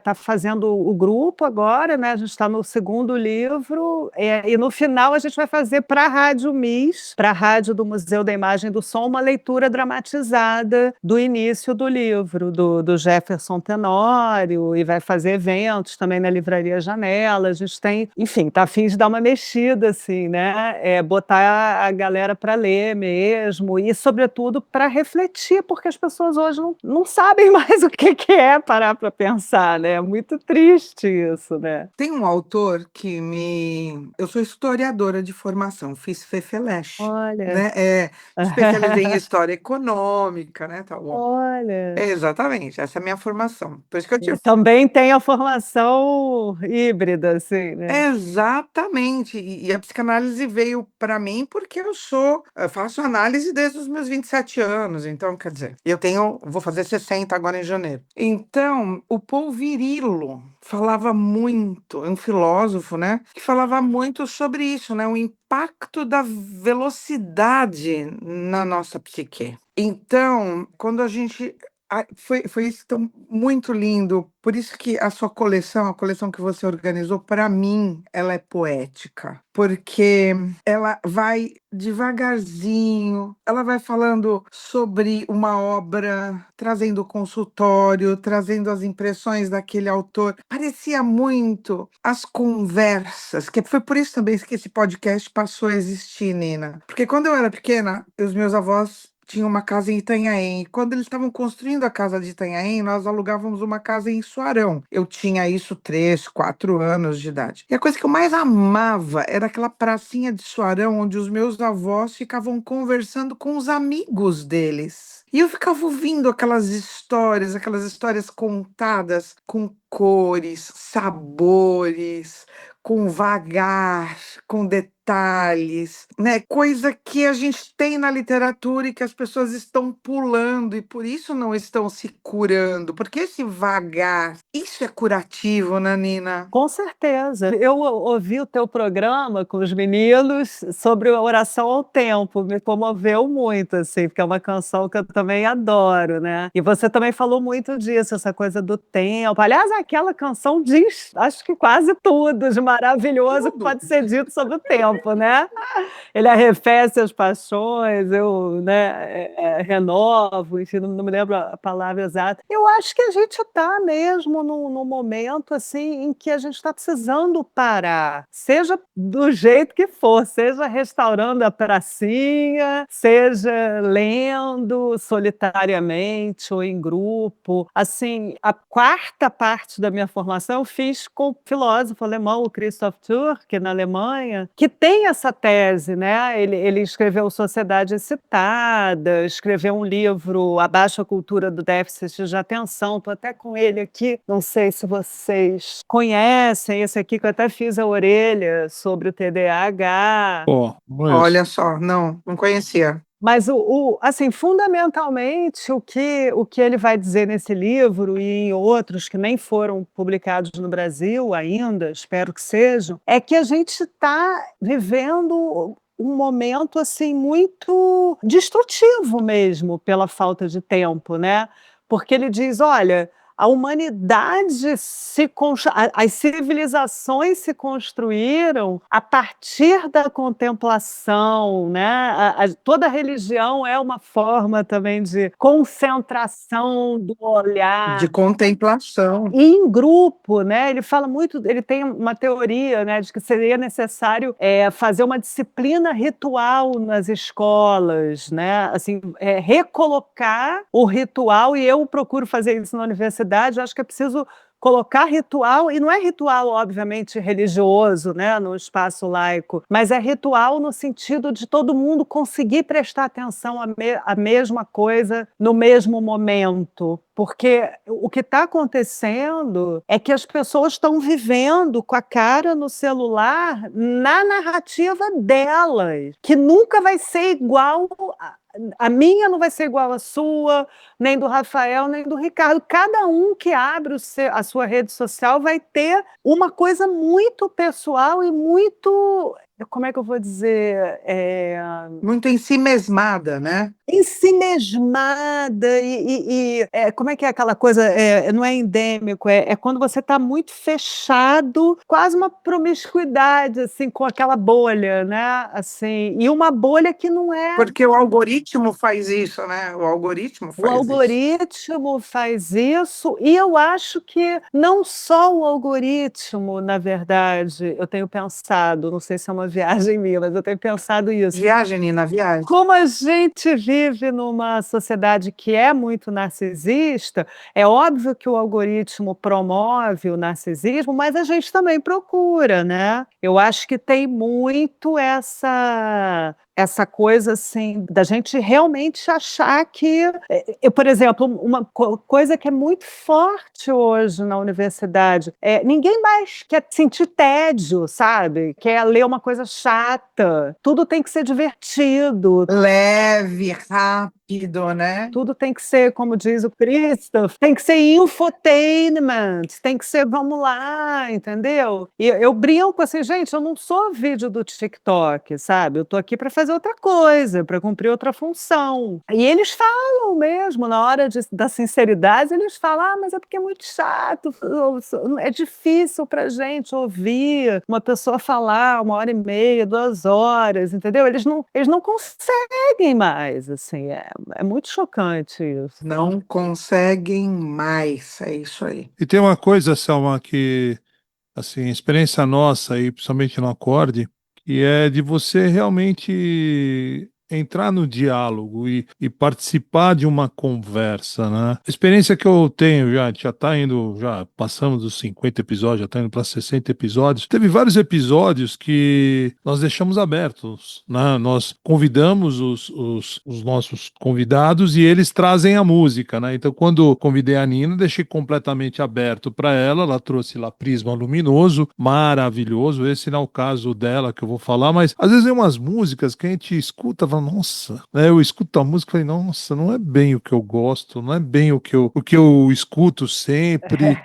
tá fazendo o grupo agora, né? A gente está no segundo livro, e no final a gente vai fazer para a Rádio MIS, para a Rádio do Museu da Imagem e do Som, uma leitura dramatizada do início do livro, do Jefferson Tenório, e vai fazer eventos também na Livraria Janela. A gente tem, enfim, tá a fim de dar uma mexida, assim, né? Botar a galera para ler mesmo, mesmo, e sobretudo para refletir, porque as pessoas hoje não sabem mais o que é parar para pensar, né? É muito triste isso, né? Tem um autor que eu sou historiadora de formação, fiz FEFELESH, Olha. né? Especializei em história econômica, né? Tá bom. Olha. Exatamente, essa é a minha formação. Por isso que eu te Também tem a formação híbrida, assim, né? Exatamente. E a psicanálise veio para mim porque eu faço análise desde os meus 27 anos. Então, quer dizer, vou fazer 60 agora em janeiro. Então, o Paul Virillo falava muito, é um filósofo, né, que falava muito sobre isso, né, o impacto da velocidade na nossa psique. Então, quando a gente foi isso tão muito lindo. Por isso que a sua coleção, a coleção que você organizou, para mim, ela é poética. Porque ela vai devagarzinho, ela vai falando sobre uma obra, trazendo o consultório, trazendo as impressões daquele autor. Parecia muito as conversas, que foi por isso também que esse podcast passou a existir, Nina. Porque quando eu era pequena, os meus avós tinha uma casa em Itanhaém. E quando eles estavam construindo a casa de Itanhaém, nós alugávamos uma casa em Suarão. Eu tinha isso 3, 4 anos de idade. E a coisa que eu mais amava era aquela pracinha de Suarão, onde os meus avós ficavam conversando com os amigos deles. E eu ficava ouvindo aquelas histórias contadas com cores, sabores, com vagar, com detalhes, né? Coisa que a gente tem na literatura e que as pessoas estão pulando e por isso não estão se curando. Porque esse vagar, isso é curativo, né, Nina? Com certeza. Eu ouvi o teu programa com os meninos sobre a oração ao tempo, me comoveu muito, assim, porque é uma canção que eu também adoro, né? E você também falou muito disso, essa coisa do tempo. Aliás, aquela canção diz, acho que quase tudo de maravilhoso que pode ser dito sobre o tempo, né? Ele arrefece as paixões, eu, né, renovo, enfim, não me lembro a palavra exata. Eu acho que a gente está mesmo num momento assim em que a gente está precisando parar, seja do jeito que for, seja restaurando a pracinha, seja lendo solitariamente ou em grupo. Assim, a quarta parte da minha formação eu fiz com o filósofo alemão, o Christoph Türk, na Alemanha, que tem essa tese, né? Ele escreveu Sociedade Excitada, escreveu um livro, Abaixo a Cultura do Déficit de Atenção. Estou até com ele aqui, não sei se vocês conhecem esse aqui, que eu até fiz a orelha sobre o TDAH. Olha só, não conhecia. Mas, assim, fundamentalmente, o que ele vai dizer nesse livro e em outros que nem foram publicados no Brasil ainda, espero que sejam, é que a gente está vivendo um momento assim muito destrutivo mesmo pela falta de tempo, né? Porque ele diz, olha, a humanidade as civilizações se construíram a partir da contemplação, né? Toda religião é uma forma também de concentração do olhar. De contemplação. E em grupo, né? Ele fala muito, ele tem uma teoria, né, de que seria necessário fazer uma disciplina ritual nas escolas, né? Assim, recolocar o ritual, e eu procuro fazer isso na universidade. Eu acho que é preciso colocar ritual, e não é ritual, obviamente, religioso, né, no espaço laico, mas é ritual no sentido de todo mundo conseguir prestar atenção à mesma coisa no mesmo momento. Porque o que está acontecendo é que as pessoas estão vivendo com a cara no celular na narrativa delas, que nunca vai ser igual a minha, não vai ser igual à sua, nem do Rafael, nem do Ricardo. Cada um que abre a sua rede social vai ter uma coisa muito pessoal e muito, como é que eu vou dizer? Muito ensimesmada, né? Ensimesmada como é que é aquela coisa, não é endêmico, é quando você está muito fechado, quase uma promiscuidade, assim, com aquela bolha, né? Assim, e uma bolha que não é... Porque o algoritmo faz isso, né? O algoritmo faz isso, e eu acho que não só o algoritmo, na verdade, eu tenho pensado, não sei se é uma uma viagem minha, mas eu tenho pensado isso. Viagem, Nina, viagem. Como a gente vive numa sociedade que é muito narcisista, é óbvio que o algoritmo promove o narcisismo, mas a gente também procura, né? Eu acho que tem muito essa coisa assim da gente realmente achar que por exemplo, uma coisa que é muito forte hoje na universidade ninguém mais quer sentir tédio, sabe? Quer ler uma coisa chata. Tudo tem que ser divertido. Leve, rápido, né? Tudo tem que ser, como diz o Christoph, tem que ser infotainment, tem que ser vamos lá, entendeu? E eu brinco assim, gente, eu não sou vídeo do TikTok, sabe? Eu tô aqui para fazer outra coisa, para cumprir outra função. E eles falam mesmo, na hora da sinceridade, eles falam, mas é porque é muito chato, é difícil pra gente ouvir uma pessoa falar 1h30, 2 horas, entendeu? Eles não conseguem mais, assim, é muito chocante isso. Não conseguem mais, é isso aí. E tem uma coisa, Selma, que, assim, experiência nossa aí, principalmente no acorde, que é de você realmente entrar no diálogo e participar de uma conversa, né? A experiência que eu tenho já tá indo, já passamos dos 50 episódios, já tá indo para 60 episódios. Teve vários episódios que nós deixamos abertos, né? Nós convidamos os nossos convidados e eles trazem a música, né? Então, quando convidei a Nina, deixei completamente aberto para ela trouxe lá Prisma Luminoso, maravilhoso. Esse não é o caso dela que eu vou falar, mas às vezes tem umas músicas que a gente escuta, fala, nossa, né? Eu escuto a música e falei, nossa, não é bem o que eu gosto, não é bem o que eu escuto sempre.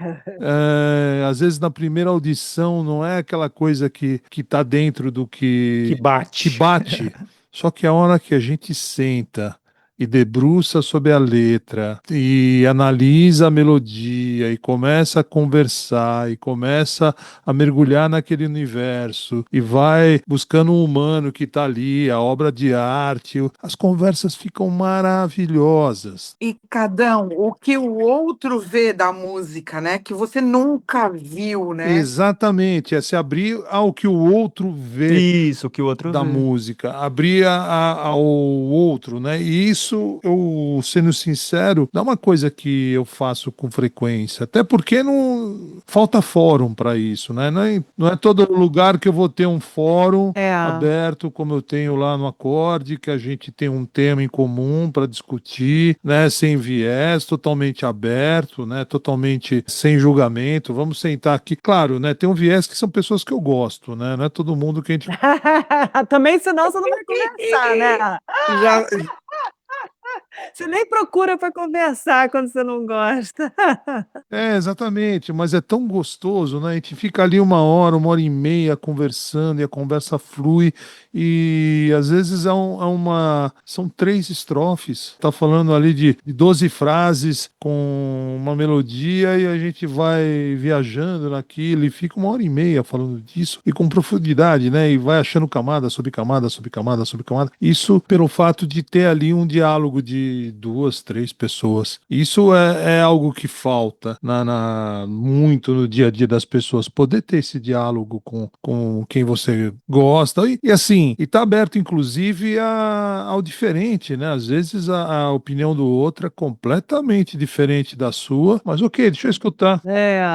Às vezes na primeira audição não é aquela coisa que tá dentro do Que bate. que bate. Só que a hora que a gente senta e debruça sobre a letra e analisa a melodia e começa a conversar e começa a mergulhar naquele universo e vai buscando um humano que está ali, a obra de arte, as conversas ficam maravilhosas. E Cadão, o que o outro vê da música, né? Que você nunca viu, né? Exatamente, é se abrir ao que o outro vê Isso, que o outro da vê. música, abrir ao outro, né? E isso, eu sendo sincero, não é uma coisa que eu faço com frequência, até porque não falta fórum para isso, né? Não é todo lugar que eu vou ter um fórum aberto como eu tenho lá no Acorde, que a gente tem um tema em comum para discutir, né? Sem viés, totalmente aberto, né? Totalmente sem julgamento. Vamos sentar aqui, claro, né? Tem um viés que são pessoas que eu gosto, né? Não é todo mundo que a gente Também, senão você não vai conversar, né? Já, Você nem procura para conversar quando você não gosta. Exatamente, mas é tão gostoso, né? A gente fica ali 1 hora, 1 hora e meia conversando e a conversa flui e às vezes são 3 estrofes. Tá falando ali de 12 frases com uma melodia e a gente vai viajando naquilo e fica 1 hora e meia falando disso e com profundidade, né? E vai achando camada sobre camada sobre camada sobre camada. Isso pelo fato de ter ali um diálogo de 2, 3 pessoas. Isso é algo que falta muito no dia a dia das pessoas, poder ter esse diálogo com quem você gosta e assim, e tá aberto inclusive ao diferente, né? Às vezes a opinião do outro é completamente diferente da sua, mas ok, deixa eu escutar.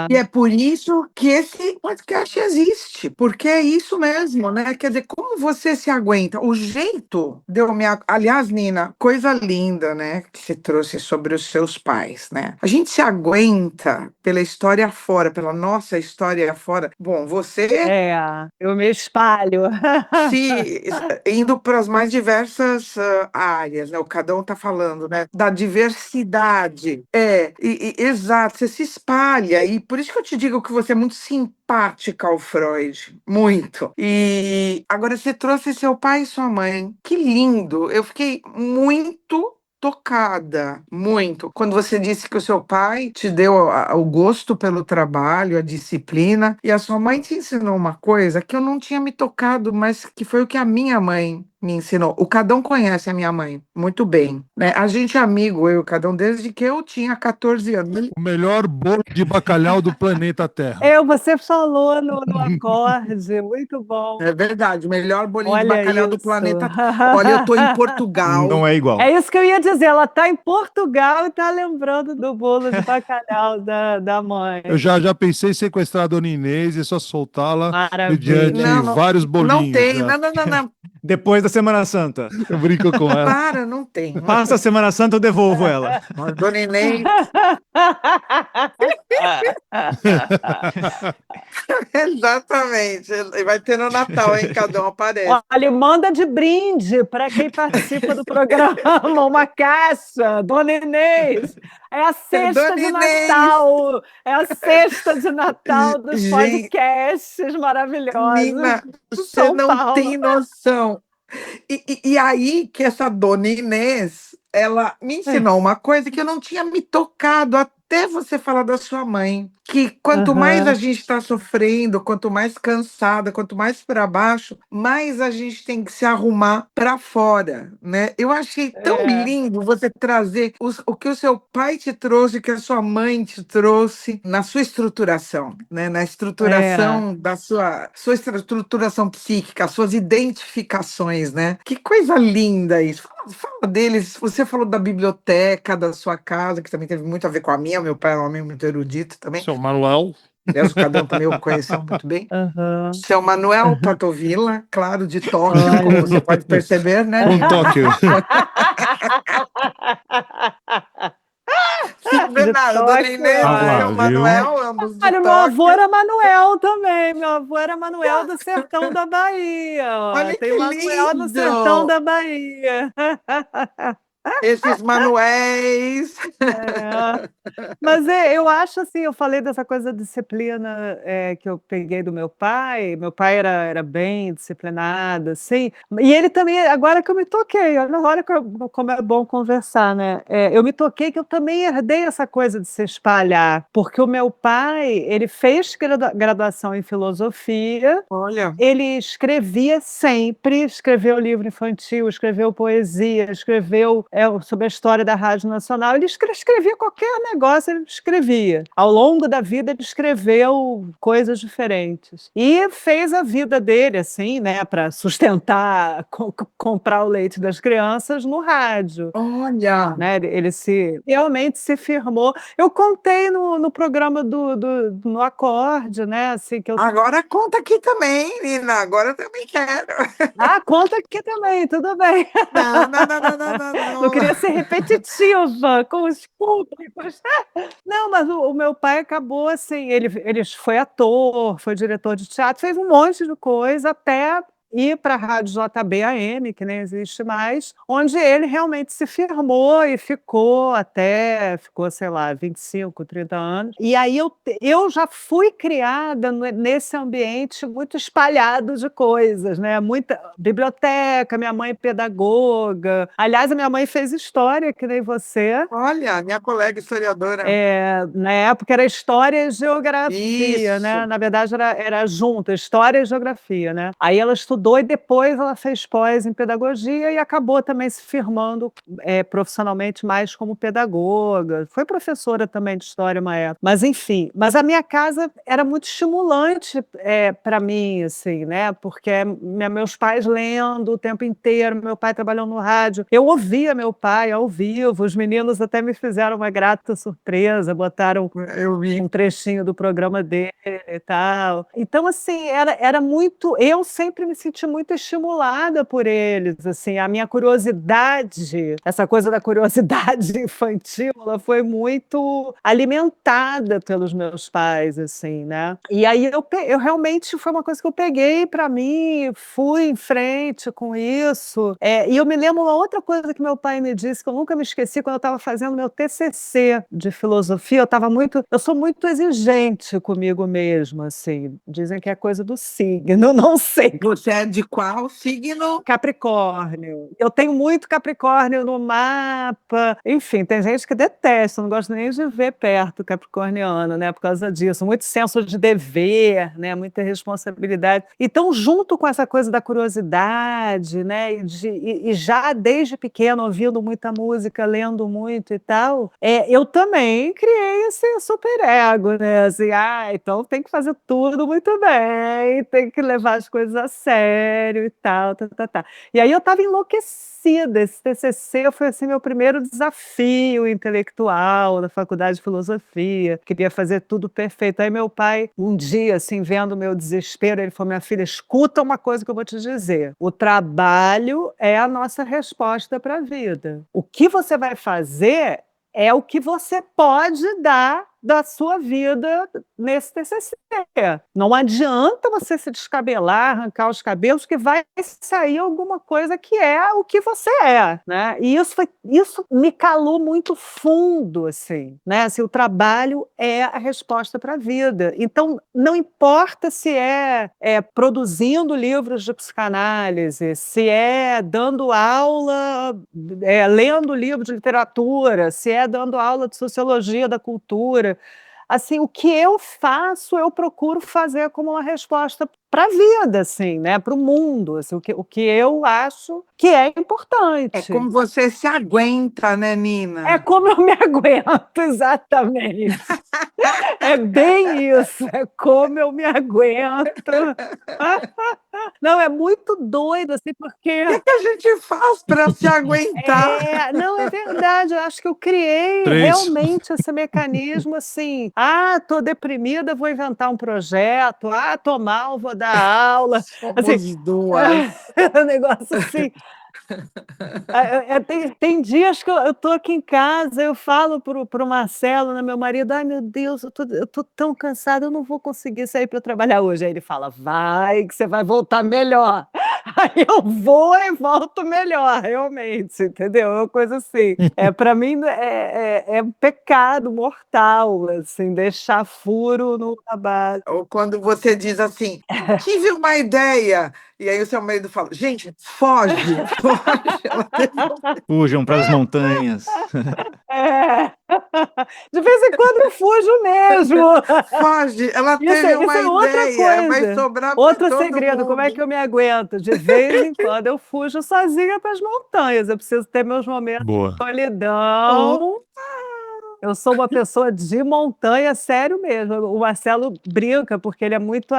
E é por isso que esse podcast existe, porque é isso mesmo, né? Quer dizer, como você se aguenta? O jeito de eu me... Aliás, Nina, coisa linda, né? Que você trouxe sobre os seus pais, né? A gente se aguenta pela história fora, pela nossa história fora. Bom, você Eu me espalho. se indo para as mais diversas áreas, né? O Cadão tá falando, né? Da diversidade. Exato, você se espalha. E por isso que eu te digo que você é muito simpática ao Freud. Muito. E agora você trouxe seu pai e sua mãe. Que lindo. Eu fiquei muito tocada, muito. Quando você disse que o seu pai te deu o gosto pelo trabalho, a disciplina, e a sua mãe te ensinou uma coisa que eu não tinha me tocado, mas que foi o que a minha mãe me ensinou. O Cadão conhece a minha mãe muito bem, né? A gente é amigo, eu e o Cadão, desde que eu tinha 14 anos. O melhor bolo de bacalhau do planeta Terra. Você falou no acorde, muito bom. É verdade, o melhor bolinho de Olha bacalhau do isso. planeta. Olha, eu tô em Portugal. Não é igual. É isso que eu ia dizer, ela está em Portugal e está lembrando do bolo de bacalhau da mãe. Eu já pensei em sequestrar a Dona Inês e só soltá-la Maravilha. mediante vários bolinhos. Não tem, já. não. Depois da Semana Santa. Eu brinco com ela. Para, não tem. Passa a Semana Santa, eu devolvo ela. Dona Inês. Exatamente. Vai ter no Natal, hein? Cadão aparece. Olha, manda de brinde para quem participa do programa uma caixa, Dona Inês. É a cesta Dona de Inês. Natal. É a cesta de Natal dos Gente, podcasts maravilhosos. Nina, você São não Paulo. tem noção. E aí que essa Dona Inês, ela me ensinou uma coisa que eu não tinha me tocado até você falar da sua mãe. Que quanto mais a gente está sofrendo, quanto mais cansada, quanto mais para baixo, mais a gente tem que se arrumar para fora, né? Eu achei tão lindo você trazer o que o seu pai te trouxe, que a sua mãe te trouxe na sua estruturação, né? Na estruturação da sua estruturação psíquica, as suas identificações, né? Que coisa linda isso. Fala deles. Você falou da biblioteca da sua casa, que também teve muito a ver com a minha. Meu pai é um homem muito erudito também. Seu Manuel. Aliás, o Cadão também o conheceu muito bem. Seu Manuel Patovilla, claro, de Tóquio, como você pode perceber, né? Com Tóquio. Sim, Bernardo, Dona Inês, seu Manuel, ambos de Olha, Tóquio. meu avô era Manuel também. Meu avô era Manuel do Sertão da Bahia. Olha Tem que Manuel do lindo. Sertão da Bahia. Esses Manuéis. Mas eu acho assim, eu falei dessa coisa da disciplina que eu peguei do meu pai. Meu pai era bem disciplinado, assim. E ele também, agora que eu me toquei, olha como é bom conversar, né? Eu me toquei que eu também herdei essa coisa de se espalhar, porque o meu pai, ele fez graduação em filosofia. Olha. Ele escrevia sempre, escreveu livro infantil, escreveu poesia, escreveu sobre a história da Rádio Nacional. Ele escrevia qualquer negócio, ele escrevia. Ao longo da vida, ele escreveu coisas diferentes. E fez a vida dele, assim, né, para sustentar, comprar o leite das crianças no rádio. Olha! Né? Ele realmente se firmou. Eu contei no programa no Acorde, né? Assim, que Agora conta aqui também, Nina. Agora eu também quero. Conta aqui também, tudo bem. Não. Não queria ser repetitiva com os públicos. Não, mas o meu pai acabou assim, ele foi ator, foi diretor de teatro, fez um monte de coisa até ir para a Rádio JB-AM, que nem existe mais, onde ele realmente se firmou e ficou, sei lá, 25, 30 anos. E aí eu já fui criada nesse ambiente muito espalhado de coisas, né? Muita biblioteca, minha mãe é pedagoga. Aliás, a minha mãe fez história, que nem você. Olha, minha colega historiadora. Na época era história e geografia, né? Isso. Na verdade era junto, história e geografia, né? Aí ela estudou e depois ela fez pós em pedagogia e acabou também se firmando profissionalmente mais como pedagoga. Foi professora também de história uma época. Mas enfim, mas a minha casa era muito estimulante para mim, assim, né? Porque meus pais lendo o tempo inteiro, meu pai trabalhando no rádio. Eu ouvia meu pai ao vivo, os meninos até me fizeram uma grata surpresa, botaram um trechinho do programa dele e tal. Então, assim, era muito... Eu sempre me senti muito estimulada por eles, assim, a minha curiosidade, essa coisa da curiosidade infantil, ela foi muito alimentada pelos meus pais, assim, né? E aí eu realmente, foi uma coisa que eu peguei para mim, fui em frente com isso. E eu me lembro uma outra coisa que meu pai me disse, que eu nunca me esqueci, quando eu estava fazendo meu TCC de filosofia, eu sou muito exigente comigo mesma, assim, dizem que é coisa do signo, não sei. Você é de qual signo? Capricórnio. Eu tenho muito Capricórnio no mapa. Enfim, tem gente que detesta, não gosta nem de ver perto o capricorniano, né? Por causa disso. Muito senso de dever, né? Muita responsabilidade. Então, junto com essa coisa da curiosidade, né? E já desde pequeno, ouvindo muita música, lendo muito e tal, eu também criei esse superego, né? Assim, então tem que fazer tudo muito bem, tem que levar as coisas a sério e tal, tá. E aí eu estava enlouquecida. Esse TCC foi assim meu primeiro desafio intelectual da faculdade de filosofia. Queria fazer tudo perfeito. Aí meu pai, um dia, assim, vendo o meu desespero, ele falou: minha filha, escuta uma coisa que eu vou te dizer. O trabalho é a nossa resposta para a vida. O que você vai fazer é o que você pode dar da sua vida nesse TCC. Não adianta você se descabelar, arrancar os cabelos, que vai sair alguma coisa que é o que você é, né? E isso me calou muito fundo, assim, né? Assim, o trabalho é a resposta para a vida. Então, não importa se é produzindo livros de psicanálise, se é dando aula, lendo livro de literatura, se é dando aula de sociologia da cultura. Assim, o que eu faço, eu procuro fazer como uma resposta para a vida, assim, né? Para o mundo, assim, o que eu acho que é importante. É como você se aguenta, né, Nina? É como eu me aguento, exatamente. É bem isso, é como eu me aguento. Não, é muito doido, assim, porque... O que a gente faz para se aguentar? Não, é verdade, eu acho que eu criei 3. realmente esse mecanismo, assim, tô deprimida, vou inventar um projeto, tô mal, vou dar aula. Somos Assim, duas. um negócio assim... Tem dias que eu tô aqui em casa, eu falo pro Marcelo, né, meu marido: ai meu Deus, eu tô tão cansada, eu não vou conseguir sair para trabalhar hoje. Aí ele fala: vai, que você vai voltar melhor. Aí eu vou e volto melhor, realmente, entendeu? É uma coisa assim. Para mim é um pecado mortal, assim, deixar furo no trabalho. Ou quando você diz assim, tive uma ideia, e aí o seu marido fala, gente, foge. Ela Fujam para as montanhas. De vez em quando eu fujo mesmo. foge, ela Isso teve uma é outra ideia, vai coisa. sobrar para Outro todo segredo, mundo. como é que eu me aguento? De vez em quando eu fujo sozinha para as montanhas. Eu preciso ter meus momentos Boa. de solidão. Eu sou uma pessoa de montanha, sério mesmo. O Marcelo brinca, porque ele é muito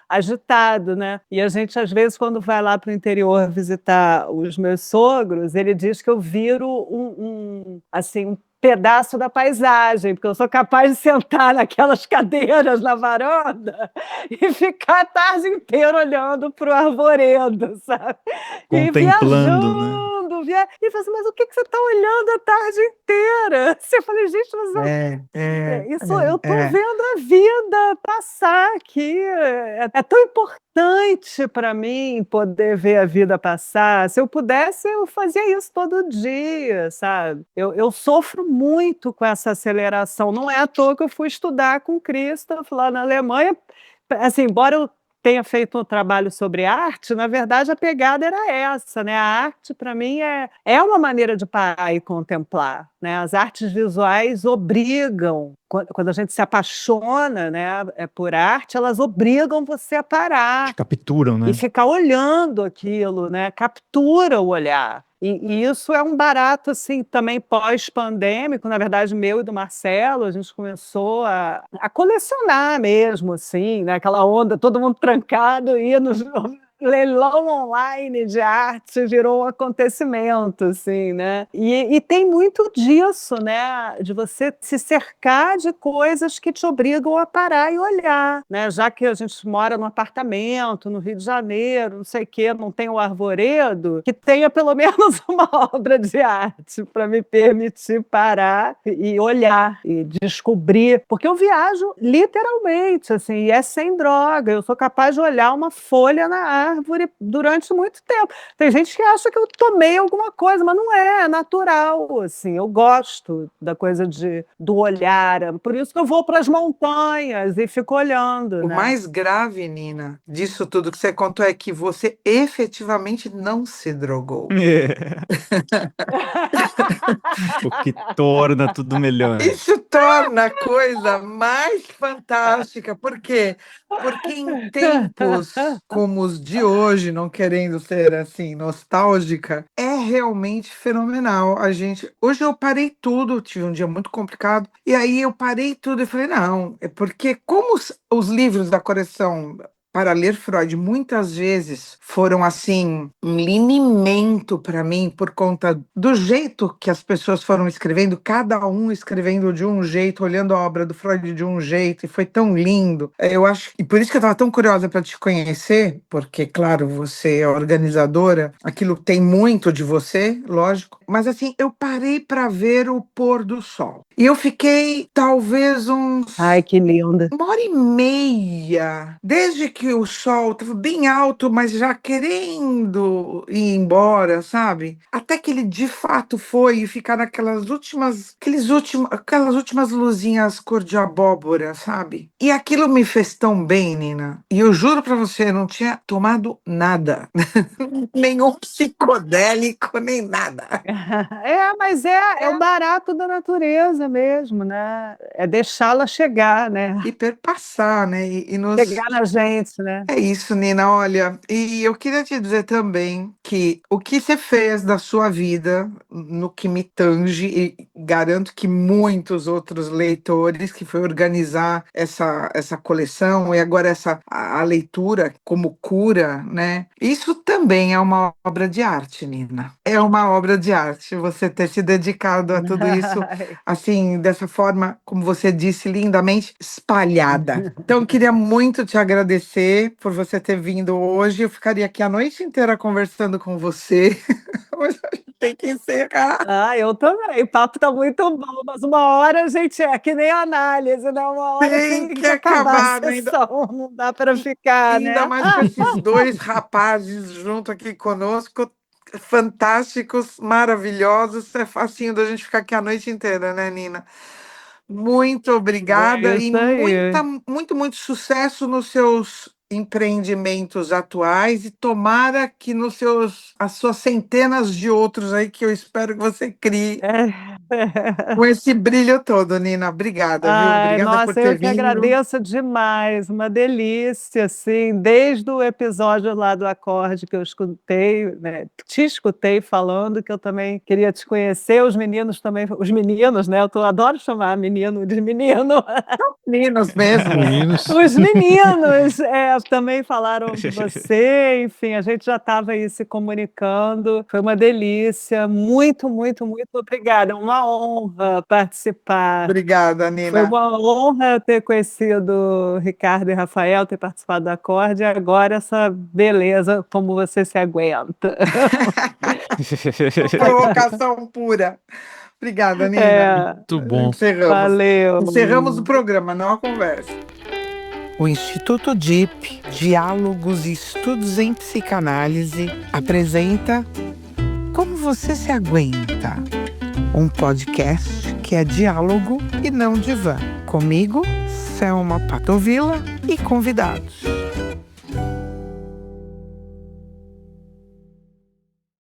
agitado, né? E a gente, às vezes, quando vai lá para o interior visitar os meus sogros, ele diz que eu viro assim, um pedaço da paisagem, porque eu sou capaz de sentar naquelas cadeiras na varanda e ficar a tarde inteira olhando para o arvoredo, sabe? Contemplando, né? E fala assim, mas o que você está olhando a tarde inteira? Eu falei, gente, mas eu estou vendo a vida passar aqui. É tão importante para mim poder ver a vida passar. Se eu pudesse, eu fazia isso todo dia, sabe? Eu sofro muito com essa aceleração. Não é à toa que eu fui estudar com Christoph lá na Alemanha. Assim, embora eu tenha feito um trabalho sobre arte, na verdade a pegada era essa, né? A arte, para mim, é uma maneira de parar e contemplar, né? As artes visuais obrigam, quando a gente se apaixona, né, por arte, elas obrigam você a parar Capturam, né? e ficar olhando aquilo, né? Captura o olhar. E isso é um barato, assim, também pós-pandêmico, na verdade, meu e do Marcelo, a gente começou a colecionar mesmo, assim, né? Aquela onda, todo mundo trancado, ia no leilão online de arte, virou um acontecimento, assim, né? E tem muito disso, né? De você se cercar de coisas que te obrigam a parar e olhar, né? Já que a gente mora num apartamento, no Rio de Janeiro, não sei o quê, não tem o arvoredo, que tenha pelo menos uma obra de arte para me permitir parar e olhar e descobrir. Porque eu viajo literalmente, assim, e é sem droga. Eu sou capaz de olhar uma folha na árvore durante muito tempo. Tem gente que acha que eu tomei alguma coisa, mas não é natural, assim. Eu gosto da coisa do olhar. Por isso que eu vou para as montanhas e fico olhando, O né? mais grave, Nina, disso tudo que você contou é que você efetivamente não se drogou. O que torna tudo melhor. Isso torna a coisa mais fantástica. Por quê? Porque em tempos como os de hoje, não querendo ser assim nostálgica, é realmente fenomenal. Hoje eu parei tudo, tive um dia muito complicado, e aí eu parei tudo e falei, não, é porque como os livros da coleção para ler Freud muitas vezes foram assim um linimento para mim por conta do jeito que as pessoas foram escrevendo, cada um escrevendo de um jeito, olhando a obra do Freud de um jeito, e foi tão lindo. Eu acho, e por isso que eu estava tão curiosa para te conhecer, porque claro, você é organizadora, aquilo tem muito de você, lógico, mas assim, eu parei para ver o pôr do sol. E eu fiquei talvez Ai, que linda. 1h30, desde que o sol estava bem alto, mas já querendo ir embora, sabe? Até que ele de fato foi e ficar aquelas últimas luzinhas cor de abóbora, sabe? E aquilo me fez tão bem, Nina. E eu juro pra você, eu não tinha tomado nada. Nenhum psicodélico, nem nada. Mas é o barato da natureza mesmo, né? É deixá-la chegar, né? E perpassar, né? Chegar na gente, né? É isso, Nina. Olha, e eu queria te dizer também que o que você fez da sua vida, no que me tange, e garanto que muitos outros leitores, que foi organizar essa coleção e agora a leitura como cura, né? Isso também é uma obra de arte, Nina. É uma obra de arte você ter se dedicado a tudo isso, assim, dessa forma, como você disse, lindamente espalhada. Então, eu queria muito te agradecer por você ter vindo hoje. Eu ficaria aqui a noite inteira conversando com você, mas a gente tem que encerrar. Eu também. O papo tá muito bom, mas uma hora, gente, é que nem análise, né? Uma hora Tem tem que que acabar acabar, a sessão, não dá para ficar, ainda né? mais com esses dois rapazes junto aqui conosco, fantásticos, maravilhosos. É facinho da gente ficar aqui a noite inteira, né, Nina? Muito obrigada e Isso aí. muito sucesso nos seus empreendimentos atuais e tomara que as suas centenas de outros aí que eu espero que você crie com esse brilho todo, Nina. Obrigada, viu? Ai, Obrigada por nossa, ter eu que vindo. agradeço demais, uma delícia, assim, desde o episódio lá do acorde que eu escutei, né, te escutei falando, que eu também queria te conhecer, os meninos também, os meninos, né, adoro chamar menino de menino, Meninos mesmo. Meninos. os meninos também falaram de você, enfim, a gente já estava aí se comunicando, foi uma delícia, muito obrigada, uma honra participar. Obrigada, Nina. Foi uma honra ter conhecido Ricardo e Rafael, ter participado da Acorde, e agora essa beleza, como você se aguenta. Provocação pura. Obrigada, Nina. Muito bom. Valeu. Encerramos o programa, não a conversa. O Instituto DIP, Diálogos e Estudos em Psicanálise, apresenta Como Você Se Aguenta? Um podcast que é diálogo e não divã. Comigo, Selma Patovilla e convidados.